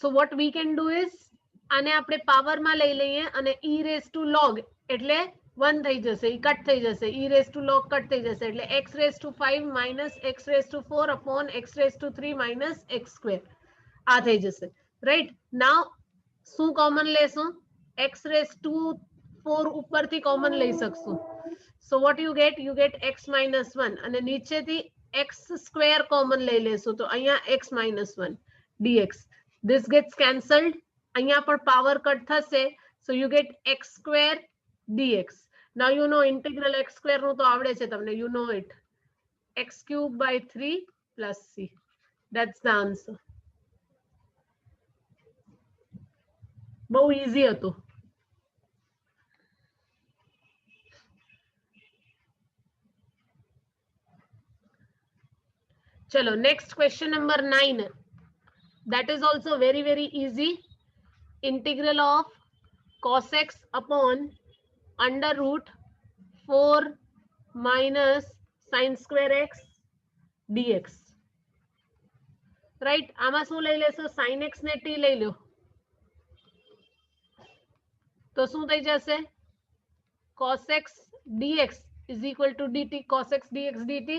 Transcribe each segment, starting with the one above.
So what we can do is આને આપણે પાવરમાં લઈ લઈએ અને e રેઝ ટુ log એટલે 1 થઈ જશે, ઈ કટ થઈ જશે, e raise to log cut થઈ જશે એટલે x raise to 5 minus x raise to 4 upon x raise to 3 minus x square આ થઈ જશે. રાઈટ, નાઉ શું કોમન લેશું? x રેઝ ટુ 4 ઉપરથી કોમન લઈ શકશું. So what you get x minus 1 અને નીચેથી x સ્ક્વેર કોમન લઈ લેશું તો અહીંયા x minus 1 dx. This gets cancelled. અહીંયા પણ પાવર કટ થશે. So you get x square dx. Now you know integral x square નું તો આવડે છે તમને, you know it. x cube by 3 plus c. That's the answer. બહુ easy હતું. ચલો next question number 9. That is also very very easy. Integral of cos x upon under root 4 minus sin square x dx. Right, આમાં શું લઈ લેશો? sin x ને t લઈ લો તો શું થઈ જશે? cos x dx is equal to dt cos x dx dt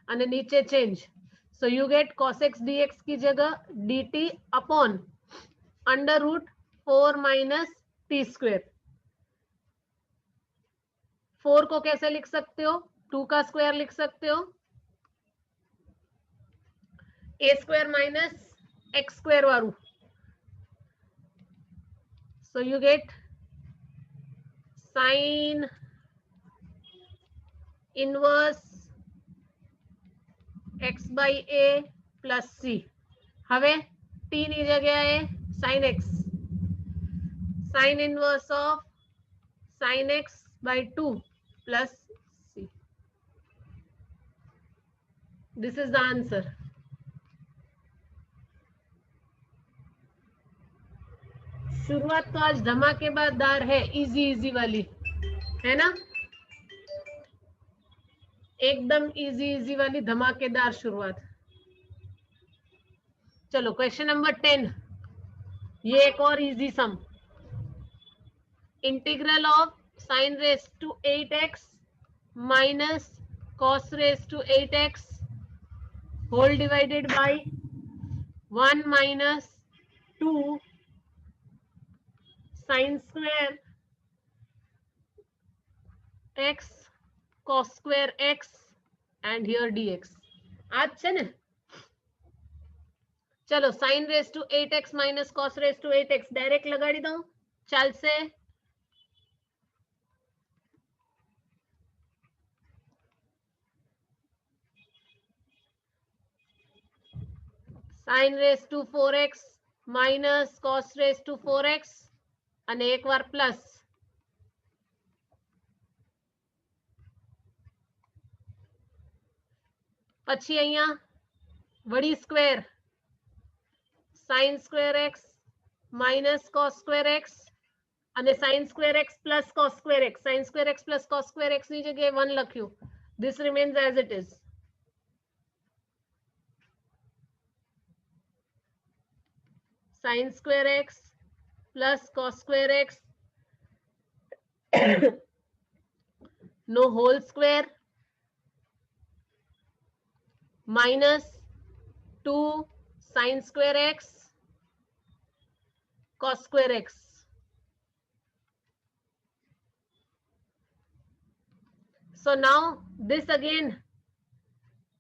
અને નીચે change. So you get cos x dx की जगह dt upon under root 4 minus t square. 4 को कैसे लिख सकते हो? 2 का स्क्वायर लिख सकते हो, a square minus x square वारू. So you get sin inverse x by a plus c. હવે t ની જગ્યાએ sin x, sin inverse of sin x by 2 plus c. This is the answer. शुरुआत तो आज धमाकेदार है, इजी इजी वाली है ना, एकदम इजी इजी वाली धमाकेदार शुरुआत. चलो क्वेश्चन नंबर 10, ये एक और easy sum. Integral of sin raise to 8x minus cos raise to 8x whole divided by 1 minus 2 sin square x cos square x and here dx. आज છે ને, चलो sin raise to 8x minus cos raise to 8x direct लगाड़ी दो, ચાલશે? sin raise to 4x minus cos raise to 4x અને એકવાર plus. પછી અહીંયા વળી square sin square x minus cos square x અને sin square x plus cos square x. sin square x plus cos square x ની જગ્યાએ 1 લખ્યું. This remains as it is. sin square x plus cos square x no whole square minus 2 sin square x cos square x. So now this again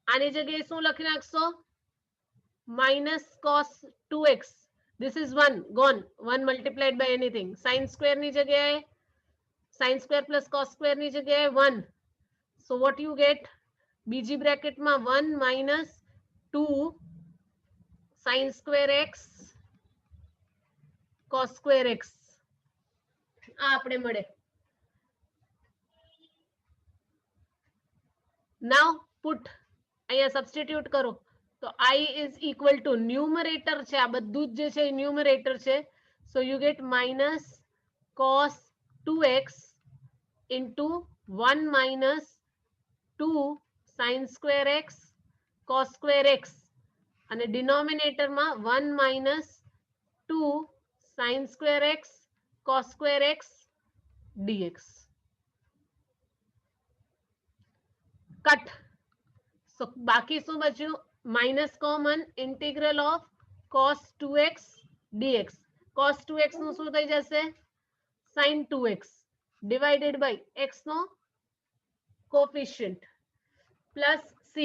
આની જગ્યાએ શું લખી નાખશો? minus cos 2x. This is 1 gone, 1 multiplied by anything. sin square ની જગ્યાએ sin square plus cos square ની જગ્યાએ 1. So what you get? બીજી બ્રેકેટમાં 1 minus 2 sin square x cos square x. આ આપણે મળે. Now put, અહીંયા substitute કરો તો I is equal to numerator છે, આ બધું જ જે છે numerator છે. So you get minus cos 2x into 1 minus 2 sin square x cos square x અને denominator માં 1 minus 2 sin square x cos square x dx. Cut. So બાકી શું બચ્યું? Minus common, integral of cos 2x dx. cos 2x નું શું થઈ જશે? sin 2x divided by x નો કોફિશિયન્ટ પ્લસ c,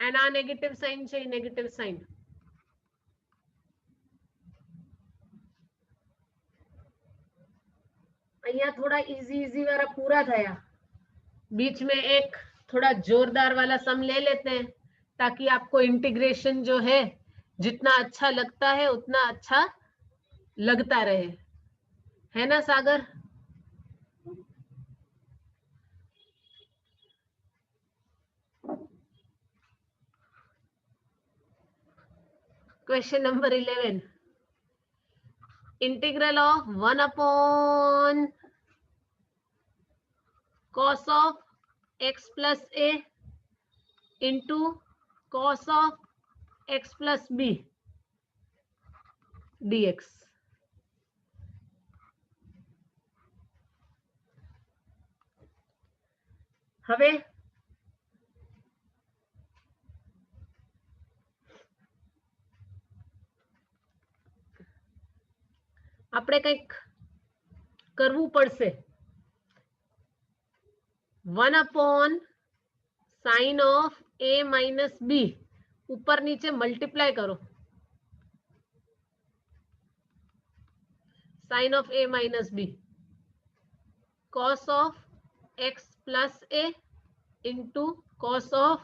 અને આ નેગેટિવ સાઇન છે, નેગેટિવ સાઇન. અહીંયા थोड़ा इजी वाला पूरा थया. बीच में एक थोड़ा जोरदार वाला सम ले लेते हैं ताकि आपको इंटीग्रेशन जो है जितना अच्छा लगता है उतना अच्छा लगता रहे, है ना Sagar? Question number 11. Integral of 1 upon cos of x plus a into cos of x plus b dx. હવે આપણે કંઈક કરવું પડશે. 1 upon sine of a minus b ऊपर नीचे मल्टीप्लाई करो. Sine of a minus b cos of x plus a into cos of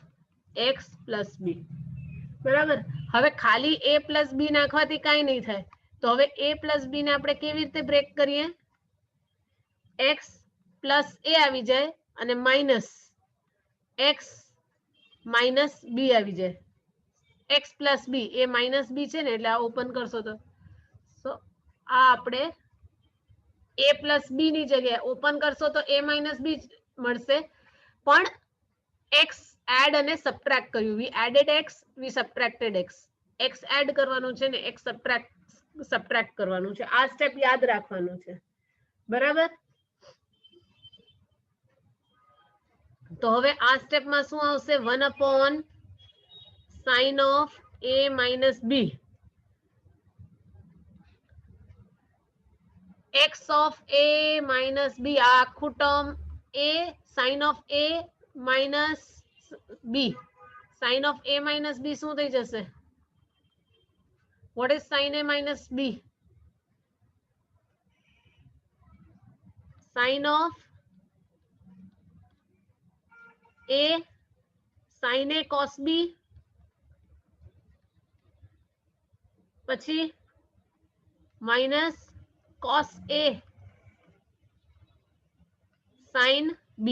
x plus b. बराबर. હવે ખાલી a પ્લસ b નાખવાથી કાંઈ નહીં થાય, તો હવે a પ્લસ b ને આપણે કેવી રીતે બ્રેક કરીએ? x પ્લસ a આવી જાય અને માઇનસ x માઇનસ b આવી જાય. x પ્લસ b એ માઇનસ b છે ને, એટલે આ ઓપન કરશો તો આ આપણે a પ્લસ b ની જગ્યાએ ઓપન કરશો તો a માઇનસ b મળશે, પણ x એડ અને સબટ્રેક્ટ કર્યું. વી એડેડ x, વી સબટ્રેક્ટેડ x. x એડ કરવાનું છે ને x સબટ્રેક્ટ કરવાનું છે. આ સ્ટેપ યાદ રાખવાનું છે. બરાબર. તો હવે આ સ્ટેપમાં શું આવશે? 1 upon sin of a minus b x of a minus b. આ આખું term a sin of a minus b. sin of a minus b શું થઈ જશે? what is sin a minus b? sin of a sin a cos b પછી minus cos a sin b.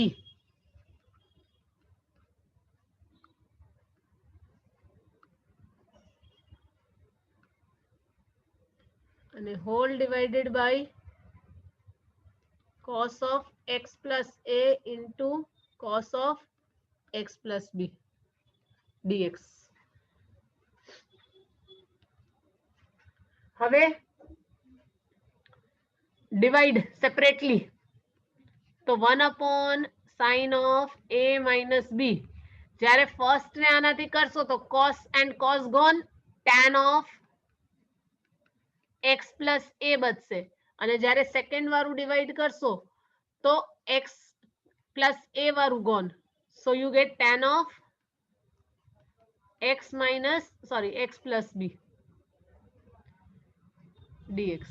અને whole divided by cos of x plus a into cos of x plus b dx. હવે divide separately, તો 1 upon sin of a minus b. જ્યારે first ને આનાથી કરશો તો cos and cos gone, tan of x plus a બચશે, અને જ્યારે સેકન્ડ વાળું ડિવાઇડ કરશો તો x plus a વાળું gone. So you get tan of x minus x plus b dx.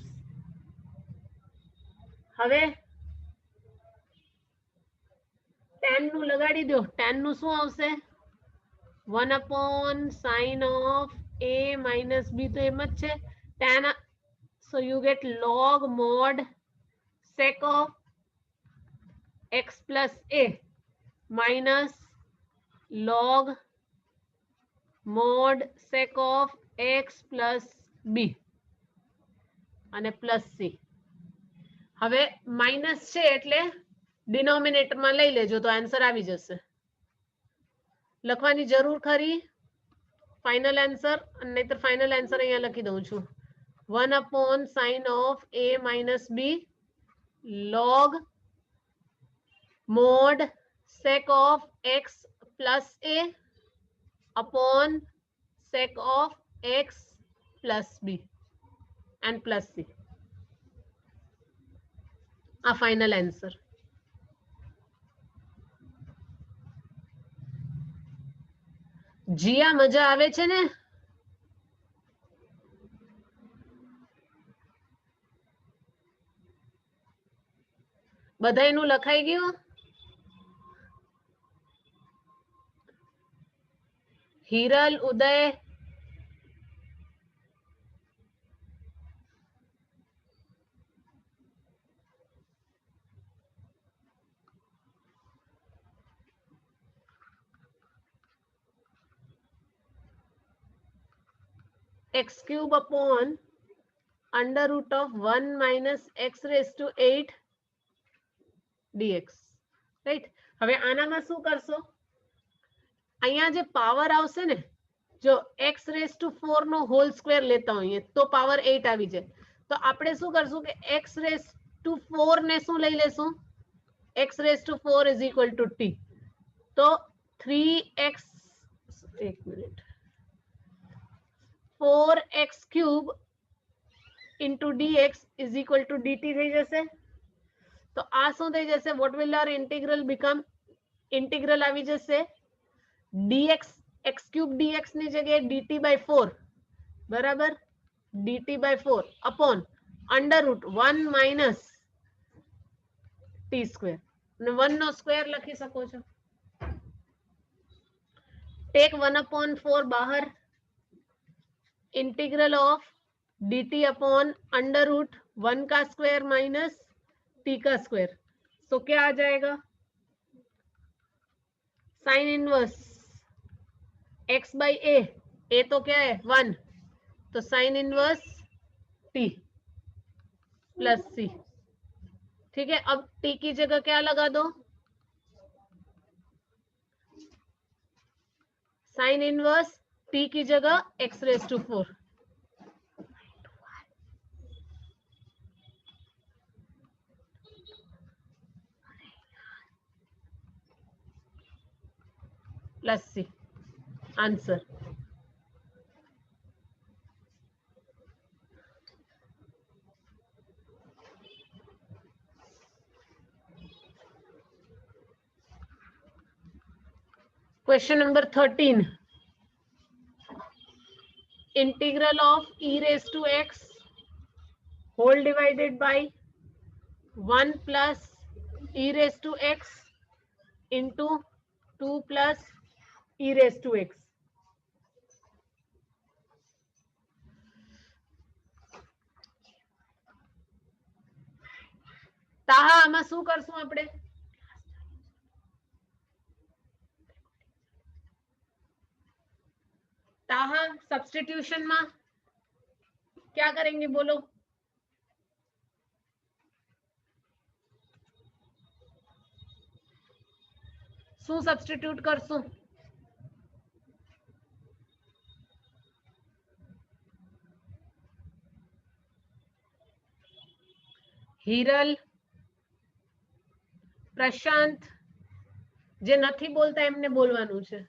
હવે tan નું લગાડી દો. tan નું શું આવશે? 1 upon sin of a minus b તો એમ જ છે. tan, so you get log mod sec of x plus a minus log mod sec of x plus b અને પ્લસ c. હવે માઇનસ છે એટલે ડિનોમિનેટરમાં લઈ લેજો તો આન્સર આવી જશે. લખવાની જરૂર ખરી ફાઇનલ આન્સર, નહીતર ફાઇનલ આન્સર અહીંયા લખી દઉં છું. 1 upon sine of a minus b log mod sec of x plus a upon sec of x plus b and plus c. આ ફાઇનલ આન્સર. જીયા મજા આવે છે ને? બધાયનું લખાઈ ગયું? હિરલ, ઉદય, x cube upon under root of 1 minus x raised to 8 dx. Right. હવે આનામાં શું કરશો? અહીંયા જે પાવર આવશે ને, જો x raised to 4 નો હોલ સ્ક્વેર લેતા હોઈએ તો પાવર 8 આવી જાય. તો આપણે શું કરશું કે x raised to 4 ને શું લઈ લેશું? x raised to 4 is equal to t. તો 3x, એક minute, 4x cube into dx is equal to dt થઈ જશે. તો આ શું થઈ જશે? what will our integral become? integral આવી જશે dx, x cube dx ની જગ્યાએ dt by 4 બરાબર, dt by 4 upon under root 1 minus t square. અને 1 નો સ્ક્વેર લખી શકો છો. take 1 upon 4 बाहर, integral of dt upon under root 1 का स्क्वायर माइनस t का स्क्वायर. तो क्या आ जाएगा? Sine inverse x by a तो क्या है 1, तो sine inverse t plus c. ठीक है, अब t की जगह क्या लगा दो? साइन इनवर्स t की जगह x raise to 4. Plus C. Answer. Question number 13. Integral of e raised to x whole divided by 1 plus e raised to x into 2 plus e raised to x. Taha આમાં શું કરશું આપણે? ताहा substitution में क्या करेंगे बोलो? शू सब्स्टिट्यूट करशू? हिरल, प्रशांत, जे नहीं बोलता एमने बोलवानुं छे.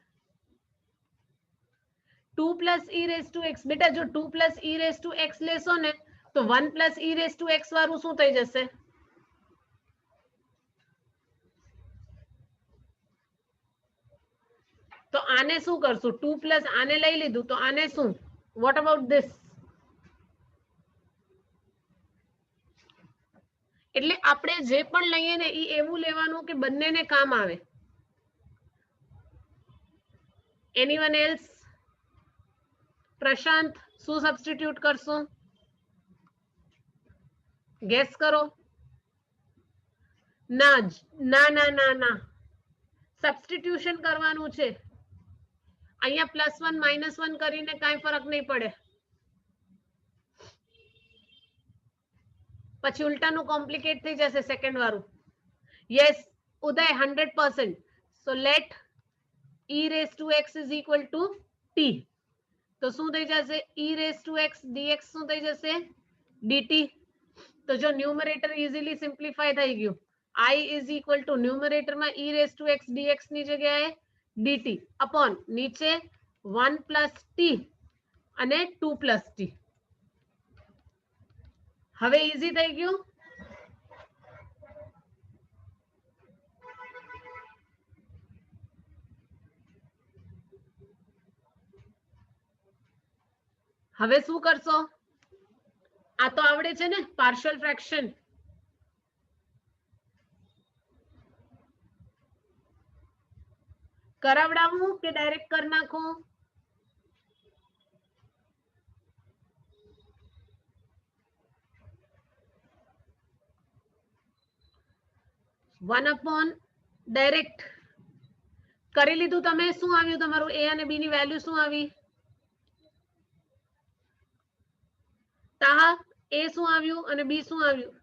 2 plus e raise to x. बेटा जो 2 plus e raise to x लेशो ने तो 1 plus e raise to x वाळुं शुं थई जशे? तो आने शुं करशुं? 2 प्लस आने लई लीधुं तो आने शुं? What about this? એટલે આપણે જે પણ લઈએ ને ઈ એવું લેવાનું કે બંનેને કામ આવે. Anyone else? प्रशांत शू सब्स्टिट्यूट करशो? गेस करो. ना ना ना ना ना सब्स्टिट्यूशन करवानुं छे. अहींया +1 -1 करीने काई फरक नहीं पड़े. पछी उल्टानुं कॉम्प्लिकेट थई जशे सेकंड वाळुं. Yes Uday 100%. So let e raised to x is equal to t. તો શું થઈ જશે e raise to x dx શું થઈ જશે dt. તો જો ન્યુમરેટર ઇઝીલી સિમ્પ્લિફાય થઈ ગયું. I ઇઝ ઇક્વલ ટુ ન્યુમરેટરમાં e raise to x dx ની જગ્યાએ dt અપોન નીચે 1 પ્લસ t અને 2 પ્લસ t. હવે ઈઝી થઈ ગયું. હવે શું કરશો? આ તો આવડે છે ને પાર્શિયલ ફ્રેક્શન. કરાવડાવું કે ડાયરેક્ટ કરી નાખું? વન અપોન ડાયરેક્ટ કરી લીધું તમે. શું આવ્યું તમારું? એ અને બી ની વેલ્યુ શું આવી? તાહા એ શું આવ્યું અને બી શું આવ્યું?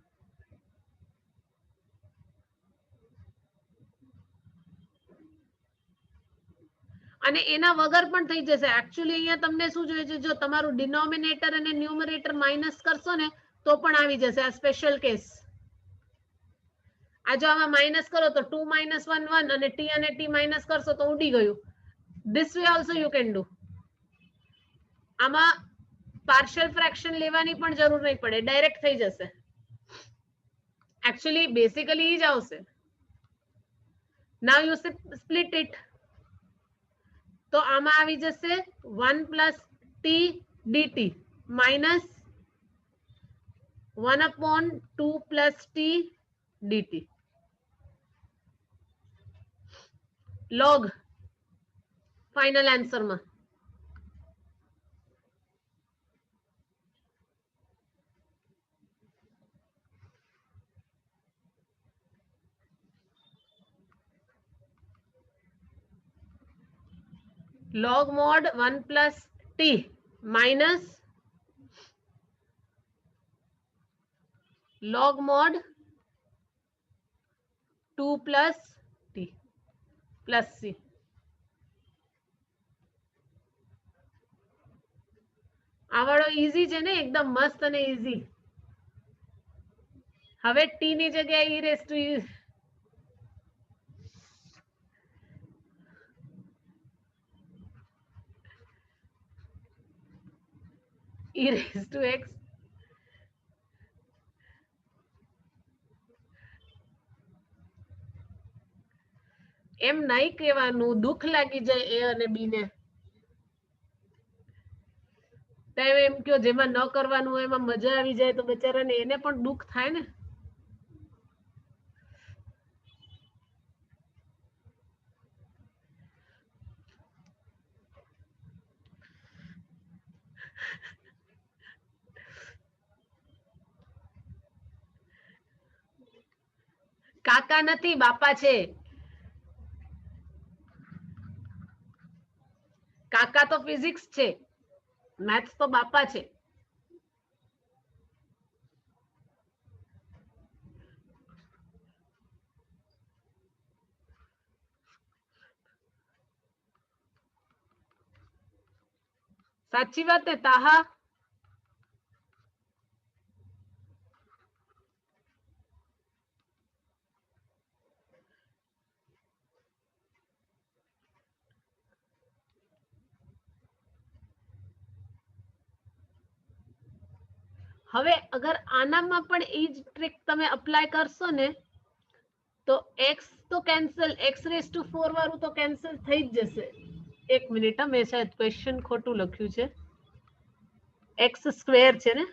અને એના વગર પણ થઈ જશે. એકચ્યુઅલી અહીંયા તમને શું જોઈએ છે? જો તમારું ડિનોમિનેટર અને ન્યુમરેટર માઇનસ કરશો ને તો પણ આવી જશે. આ સ્પેશિયલ કેસ. આ જો આમાં માઇનસ કરો તો 2 માઇનસ 1 1 અને t અને t માઇનસ કરશો તો ઉડી ગયું. This way also you can do. આમાં પાર્શિયલ ફ્રેક્શન લેવાની પણ જરૂર નહીં પડે, ડાયરેક્ટ થઈ જશે. એકચ્યુઅલી બેસિકલી જ આવશે. Now you split it. તો આમાં આવી જશે 1 plus t dt minus 1 upon 2 plus t dt. Log final આન્સરમાં. log mod 1 plus t minus log mod 2 plus t plus c. આવડો ઈઝી છે ને, એકદમ મસ્ત અને ઈઝી. હવે t ની જગ્યાએ e raise to e raised to x એમ નહીં કહેવાનું. દુઃખ લાગી જાય એ અને બી ને. તમે એમ કયો જેમાં ન કરવાનું હોય એમાં મજા આવી જાય તો બચારાને એને પણ દુઃખ થાય ને. કાકા નથી, બાપા છે. કાકા તો ફિઝિક્સ છે, મેથ્સ તો બાપા છે. સાચી વાત ને તાહા? હવે અગર આનામાં પણ એ જ ટ્રિક તમે અપ્લાય કરશો ને તો x તો કેન્સલ, x રેઝ ટુ 4 વાળું તો કેન્સલ થઈ જ જશે. એક મિનિટ, મેં શાયદ ક્વેશ્ચન ખોટું લખ્યું છે. x સ્ક્વેર છે ને,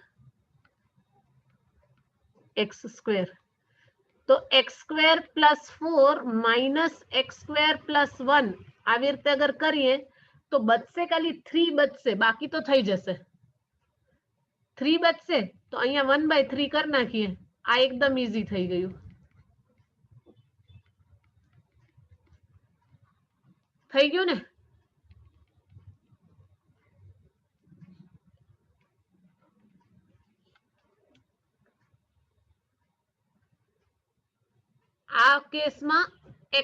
x સ્ક્વેર. તો x square plus 4 minus x square plus 1 આવી રીતે અગર કરીએ તો બચશે ખાલી 3 બચશે, બાકી તો થઈ જશે. 3 બચશે તો અહીંયા 1/3 કરી નાખીએ. આ એકદમ ઈઝી થઈ ગયું. થઈ ગયું ને? આ કેસમાં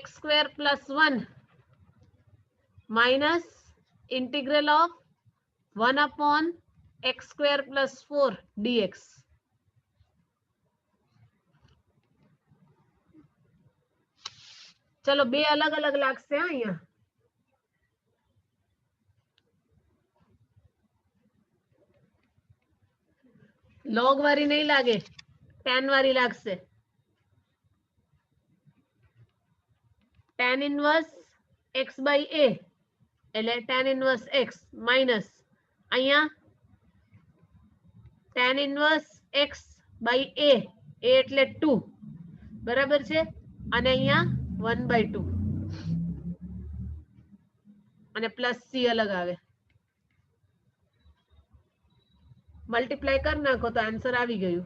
x square plus 1 minus integral of 1/x² + 4 dx. ચલો બે અલગ અલગ લાગશે અહીંયા. લોગ વાળી નહીં લાગે, tan વાળી લાગશે. tan ઇન્વર્સ x/a એટલે tan ઇન્વર્સ x માઇનસ અહીંયા tan ઇન્વર્સ x/a એટલે 2 બરાબર છે, અને અહીંયા 1/2 અને પ્લસ c અલગ આવે. મલ્ટીપ્લાય કરી નાખો તો આન્સર આવી ગયું.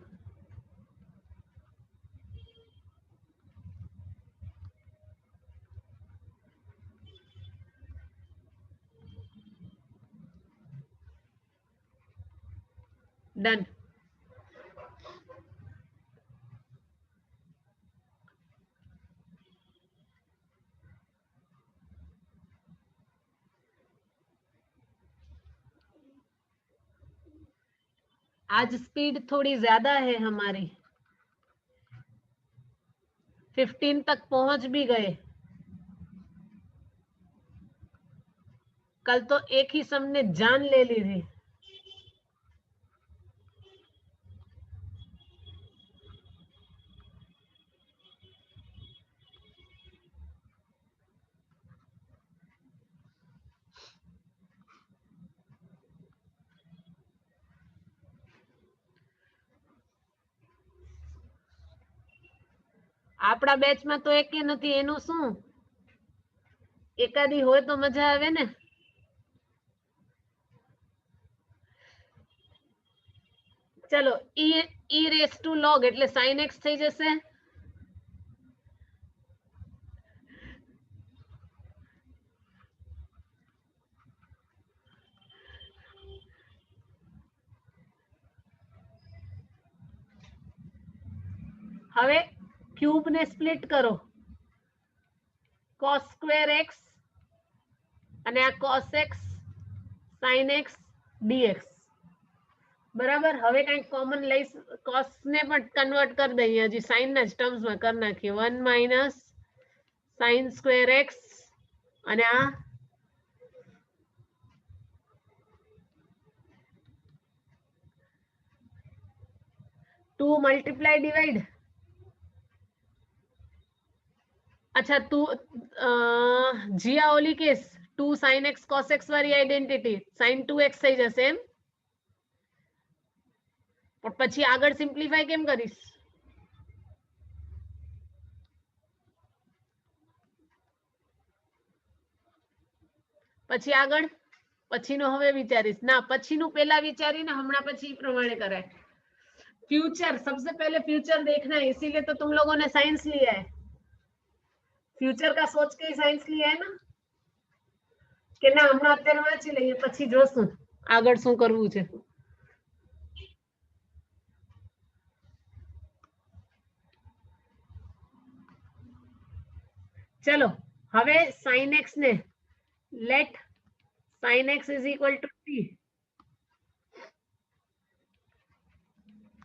ડન. आज स्पीड थोड़ी ज्यादा है हमारी, 15 तक पहुंच भी गए. कल तो एक ही सम ने जान ले ली थी. આપણા બેચમાં તો એકે નથી, એનું શું? એકાદી હોય તો મજા આવે ને. ચલો e raised to log એટલે sin x થઈ જશે. હવે ક્યુબ ને સ્પ્લિટ કરો, cos² x અને આ cos x sin x dx બરાબર. હવે કઈક કોમન લઈ, cos ને પણ કન્વર્ટ કરી દઈએ, હજી sin ના જ ટર્મ્સમાં કરી નાખીએ. 1 - sin² x અને આ 2 મલ્ટીપ્લાય ડિવાઈડ. अच्छा तू जिया ओली case 2 sin x cos x वाली आइडेंटिटी sin 2x થઈ જશે એમ. પણ પછી આગળ સિમ્પ્લિફાય કેમ કરીશ? પછી આગળ પછીનો હવે વિચારીશ ના, પછીનું પહેલા વિચારીને હમણાં પછી પ્રમાણે કરાય. फ्यूचर सबसे पहले फ्यूचर देखना है, इसीलिए तो तुम लोगों ने साइंस लिया है. फ्यूचर का सोच के साइंस लिया है ना કે ના હમણાં અત્યારે વાંચી લઈએ પછી જોશું આગળ શું કરવું છે. ચલો હવે sin x ને late sin x is equal to t,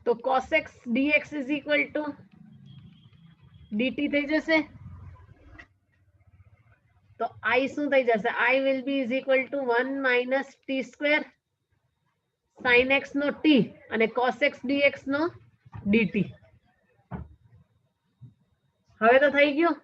તો cos x dx is equal to dt થઈ જશે. તો I શું થઈ જશે? I will be is equal to 1 - t² sin x no t અને cos x dx નો dt. હવે તો થઈ ગયું.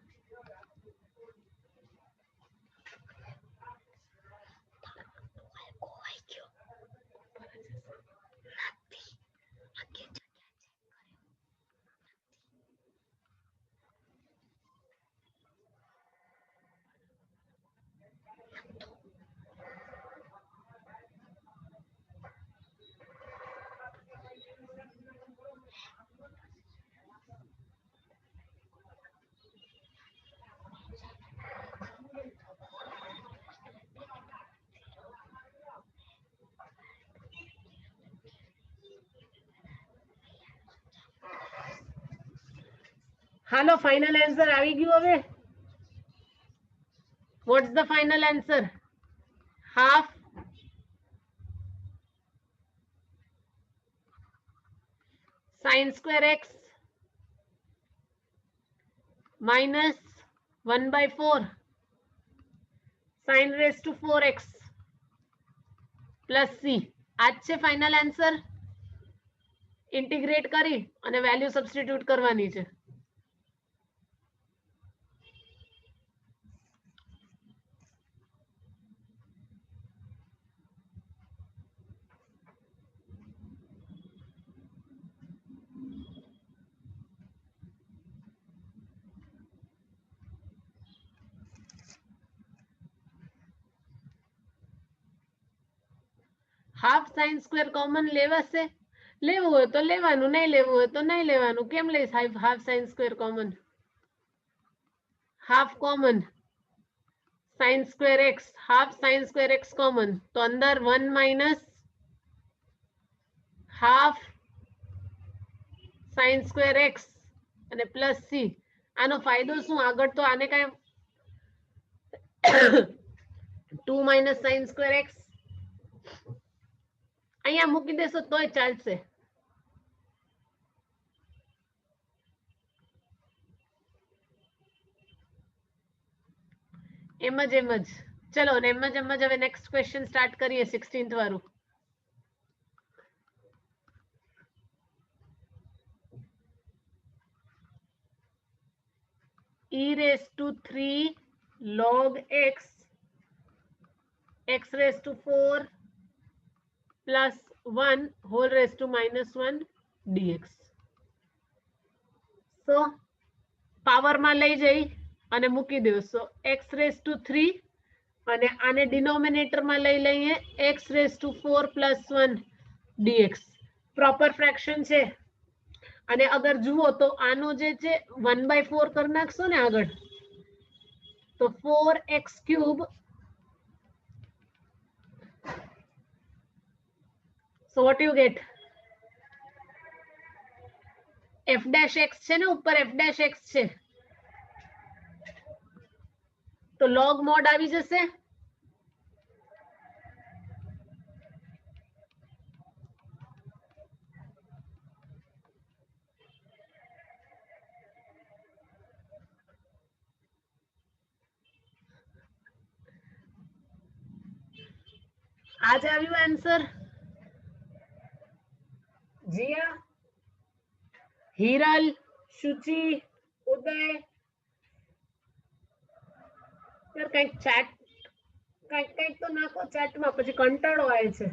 હાલો ફાઇનલ આન્સર આવી ગયું હવે. What's the final answer? Half sin square x minus 1/4 sin raised to 4x plus c. આ જ છે ફાઇનલ આન્સર. ઇન્ટિગ્રેટ કરી અને વેલ્યુ સબસ્ટિટ્યુટ કરવાની છે. હાફ સાઇન સ્ક્વેર કોમન લેવાશે? લેવું હોય તો લેવાનું, નહીં લેવું હોય તો નહીં લેવાનું. કેમ લઈશ half sine square common? Half common sine square x, half sine square x common, તો અંદર 1 minus half sine square x અને પ્લસ સી. આનો ફાયદો શું? આગળ તો આને કઈ 2 માઇનસ સાઇન સ્ક્વેર એક્સ અહીંયા મૂકી દેશો તોય ચાલશે. એમ જ ચલો એમ જ હવે નેક્સ્ટ ક્વેશ્ચન સ્ટાર્ટ કરીએ 16th વાળું. e raised to 3 log x x raised to 4 plus 1 whole raised to minus 1 dx. so power માં લઈ જઈ અને મૂકી દો. so x raised to 3 અને આને ડિનોમિનેટર માં લઈ લઈએ x raised to 4 plus 1 dx. Proper fraction છે. અને અગર જુઓ તો આનો જે છે 1/4 કરી નાખશો ને આગળ, તો 4x cube. so what you get? f dash x છે ને ઉપર, f dash x છે તો log mod આવી જશે. आज આવ્યું આન્સર? જીયા, હિરલ, શુચિ, ઉદય. यार કંઈક ચેટ કંઈક તો નાખો ચેટમાં, પછી કંટાળો આવે છે.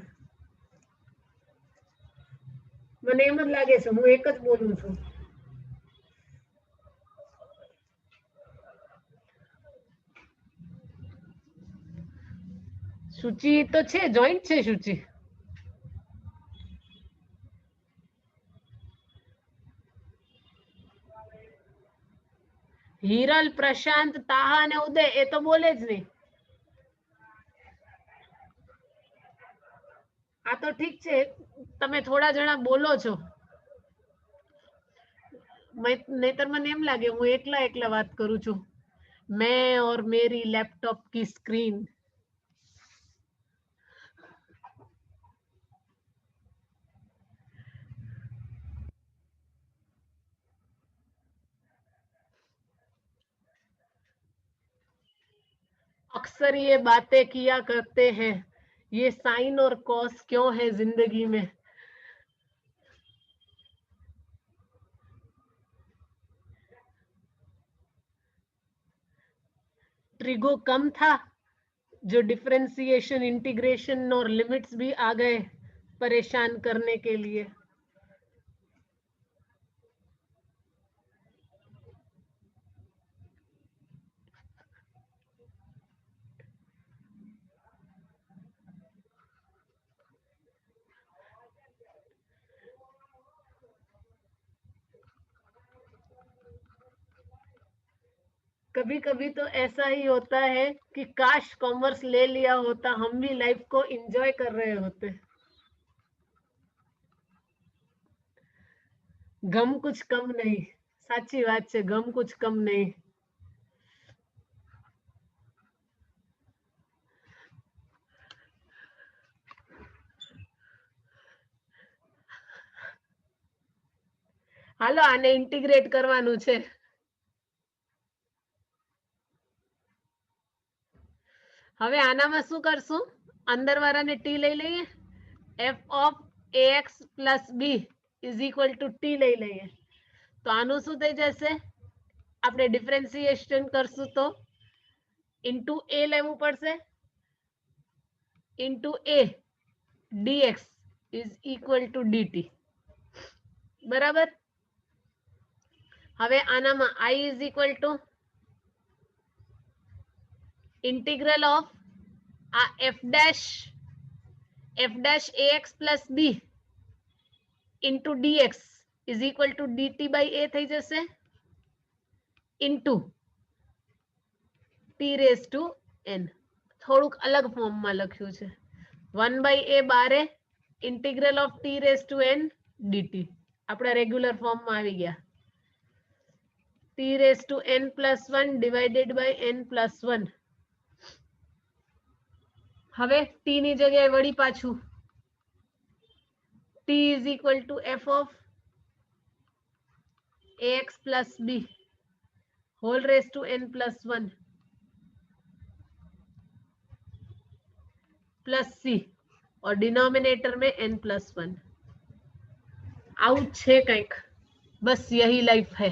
મને એમ જ લાગે છે હું એક જ બોલું છું. શુચિ તો છે, જોઈન્ટ છે શુચિ. હિરલ, પ્રશાંત, તાહા અને ઉદય એ તો બોલે જ નહીં. આ તો ઠીક છે, તમે થોડા જણા બોલો છો. નહીતર મને એમ લાગે હું એકલા વાત કરું છું. मैं और मेरी लैपटॉप की स्क्रीन. अक्सर ये बातें किया करते हैं, ये साइन और कॉस क्यों है जिंदगी में. ट्रिगो कम था, जो डिफरेंशिएशन, इंटीग्रेशन और लिमिट्स भी आ गए परेशान करने के लिए. कभी कभी तो ऐसा ही होता है कि काश कॉमर्स ले लिया होता, हम भी लाइफ को एंजॉय कर रहे होते. गम कुछ कम नहीं. साची बात है, गम कुछ कम नहीं. હાલો આને ઇન્ટિગ્રેટ કરવાનું છે. હવે આનામાં શું કરશું? અંદર વાળાને ટી લઈ લઈએ. f of ax plus b is equal to t લઈ લઈએ. તો આનું શું થઈ જશે? આપણે ડિફરન્સિએશન કરશું તો ઇન્ટુ a લેવું પડશે, into a dx is equal to dt. બરાબર. હવે આનામાં I is equal to integral of આ f dash ax plus b into dx is equal to dt by a થઈ જશે, into t raised to n. થોડુંક અલગ ફોર્મમાં લખ્યું છે. 1 by a બારે integral of t raised to n dt. આપણા રેગ્યુલર ફોર્મમાં આવી ગયા. t raised to n plus 1 divided by n plus 1. હવે t ની જગ્યાએ વળી પાછું t is equal to f of ax plus b whole raised to n plus 1 plus c और डिनोमिनेटर में n plus 1. आउट छे कंईक. बस यही लाइफ है.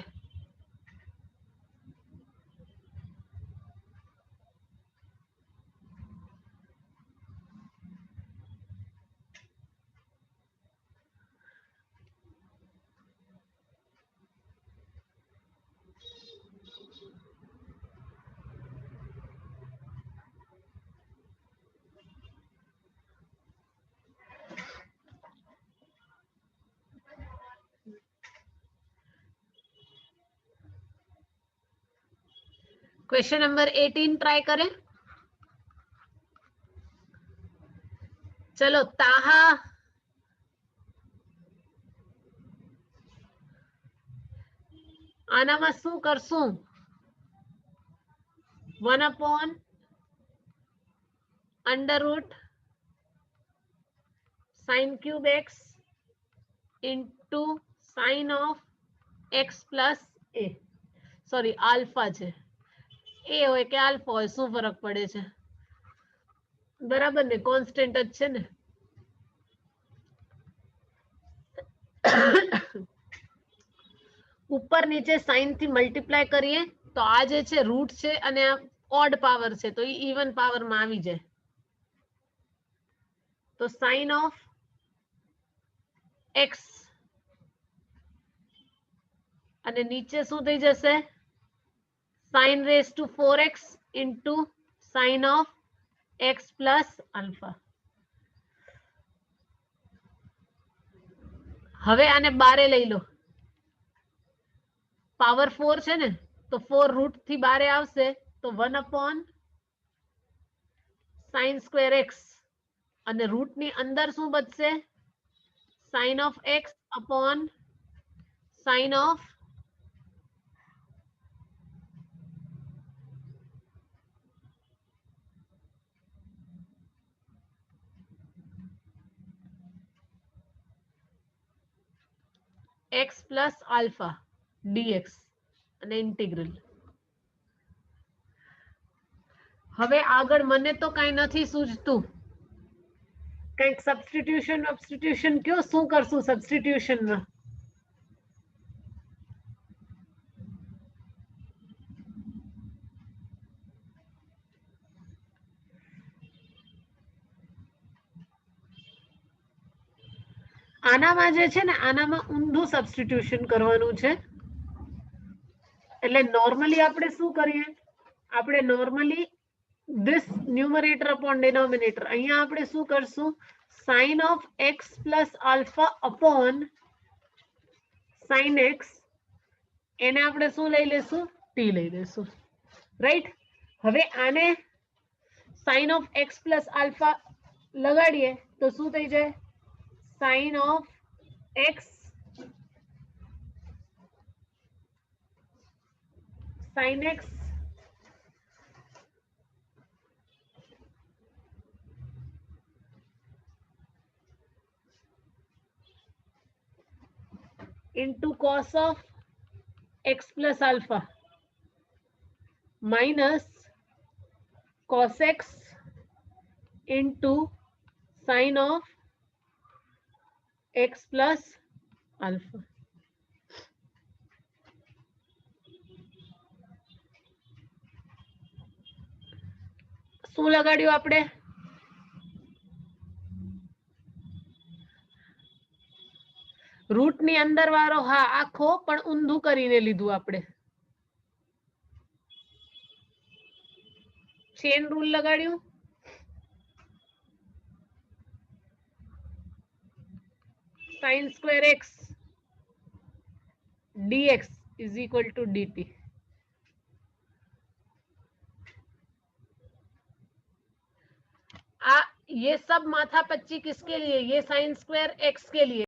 क्वेश्चन नंबर 18 ट्राई करें. चलो ताहा આનામાં શું કરશું? 1 upon under root sin cube x into sin of x plus a. Sorry alpha છે. એ હોય કે આલ્ફા હોય શું ફરક પડે છે? બરાબર ને, કોન્સ્ટન્ટ જ છે ને. ઉપર નીચે સાઇન થી મલ્ટીપ્લાય કરીએ તો આ જે છે રૂટ છે અને આ ઓડ પાવર છે તો એ ઇવન પાવર માં આવી જાય. તો સાઇન ઓફ x અને નીચે શું થઈ જશે? sin raised to 4x into sin of x plus alpha. હવે આને બારે લઈ લો. પાવર 4 છે ને તો 4 રૂટ થી બારે આવશે તો 1 upon sin square x અને રૂટ ની અંદર શું બચશે? sin of x upon sin of x plus alpha dx અને ઇન્ટિગ્રલ. હવે આગળ મને તો કઈ નથી સૂઝતું. કંઈક સબસ્ટિટ્યુશન કયો, શું કરશું સબસ્ટિટ્યુશન માં? આનામાં જે છે ને આનામાં ઊંધું સબસ્ટિટ્યુશન કરવાનું છે. એટલે નોર્મલી આપણે શું કરીએ? આપણે normally this numerator upon denominator. અહીંયા આપણે શું કરશું? sin of x plus alpha upon sin x એને આપણે શું લઈ લેશું? t લઈ લેશું. રાઈટ. હવે આને sin of x plus alpha લગાડીએ તો શું થઈ જાય? sin of x sin x into cos of x plus alpha minus cos x into sine of x plus alpha. શું લગાડ્યું આપણે? રૂટ ની અંદર વાળો હા આખો પણ ઊંધું કરીને લીધું આપણે. ચેન રૂલ લગાડ્યું. sin square x dx is equal to dt. ये सब माथा पच्ची किसके लिए? ये sin square x के लिए.